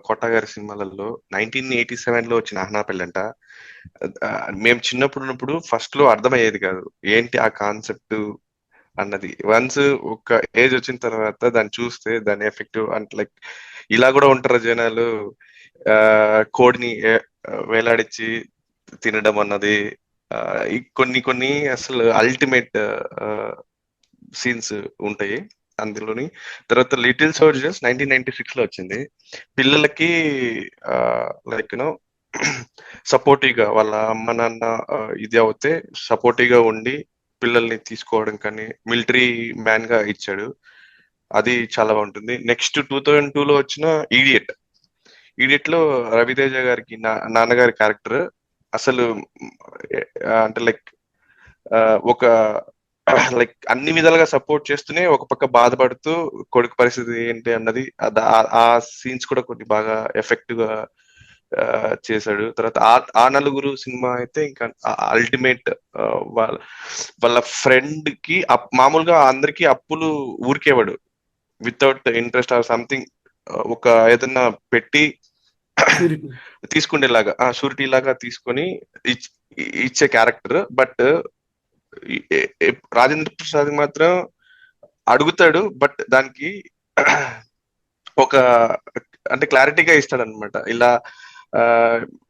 కొట్ట గారి సినిమాలలో 1987 లో వచ్చిన ఆహ్నా పెళ్ళంట. ఆ, మేము చిన్నప్పుడు ఉన్నప్పుడు ఫస్ట్ లో అర్థమయ్యేది కాదు ఏంటి ఆ కాన్సెప్ట్ అన్నది. వన్స్ ఒక ఏజ్ వచ్చిన తర్వాత దాన్ని చూస్తే దాని ఎఫెక్ట్ అంటే లైక్ ఇలా కూడా ఉంటారు జనాలు, ఆ కోడిని వేలాడిచ్చి తినడం అన్నది. ఆ, ఈ కొన్ని కొన్ని అసలు అల్టిమేట్ సీన్స్ ఉంటాయి అందులోని. తర్వాత లిటిల్ సోల్జర్స్ 1996 లో వచ్చింది. పిల్లలకి లైక్ యూనో సపోర్టివ్ గా వాళ్ళ అమ్మ నాన్న ఇది అవుతే సపోర్టివ్ గా ఉండి పిల్లల్ని తీసుకోవడం కానీ మిలిటరీ మ్యాన్ గా ఇచ్చాడు. అది చాలా బాగుంటుంది. నెక్స్ట్ 2002 లో వచ్చిన ఈడియట్. ఈడియట్ లో రవితేజ గారికి నాన్నగారి క్యారెక్టర్ అసలు అంటే లైక్ ఒక లైక్ అన్ని విధాలుగా సపోర్ట్ చేస్తూనే ఒక పక్క బాధపడుతూ కొడుకు పరిస్థితి ఏంటి అన్నది ఆ సీన్స్ కూడా కొన్ని బాగా ఎఫెక్టివ్ గా చేశాడు. తర్వాత ఆ నలుగురు సినిమా అయితే ఇంకా అల్టిమేట్. వాళ్ళ వాళ్ళ ఫ్రెండ్ కి మామూలుగా అందరికి అప్పులు ఊరికేవాడు వితౌట్ ఇంట్రెస్ట్ ఆర్ సంథింగ్, ఒక ఏదన్నా పెట్టి షూరిటీ. తీసుకునేలాగా షూరిటీ లాగా తీసుకొని ఇచ్- ఇచ్చే క్యారెక్టర్. బట్ రాజేంద్ర ప్రసాద్ మాత్రం అడుగుతాడు బట్ దానికి ఒక అంటే క్లారిటీగా ఇస్తాడు అనమాట. ఇలా ఆ,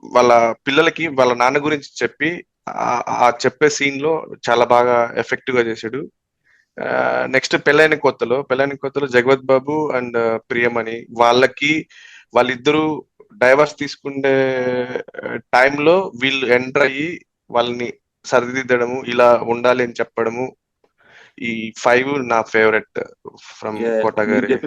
వాళ్ళ పిల్లలకి వాళ్ళ నాన్న గురించి చెప్పి ఆ చెప్పే సీన్ లో చాలా బాగా ఎఫెక్టివ్ గా చేశాడు. నెక్స్ట్ పెళ్ళైన కొత్తలో జగవత్ బాబు అండ్ ప్రియమణి వాళ్ళిద్దరూ డైవర్స్ తీసుకునే టైంలో వీళ్ళు ఎంటర్ అయ్యి వాళ్ళని సరిదిద్దడము, ఇలా ఉండాలి అని చెప్పడము. ఈ 5 నా ఫేవరెట్ ఫ్రమ్ Yeah, కోట మీరు గారి. చెప్పిన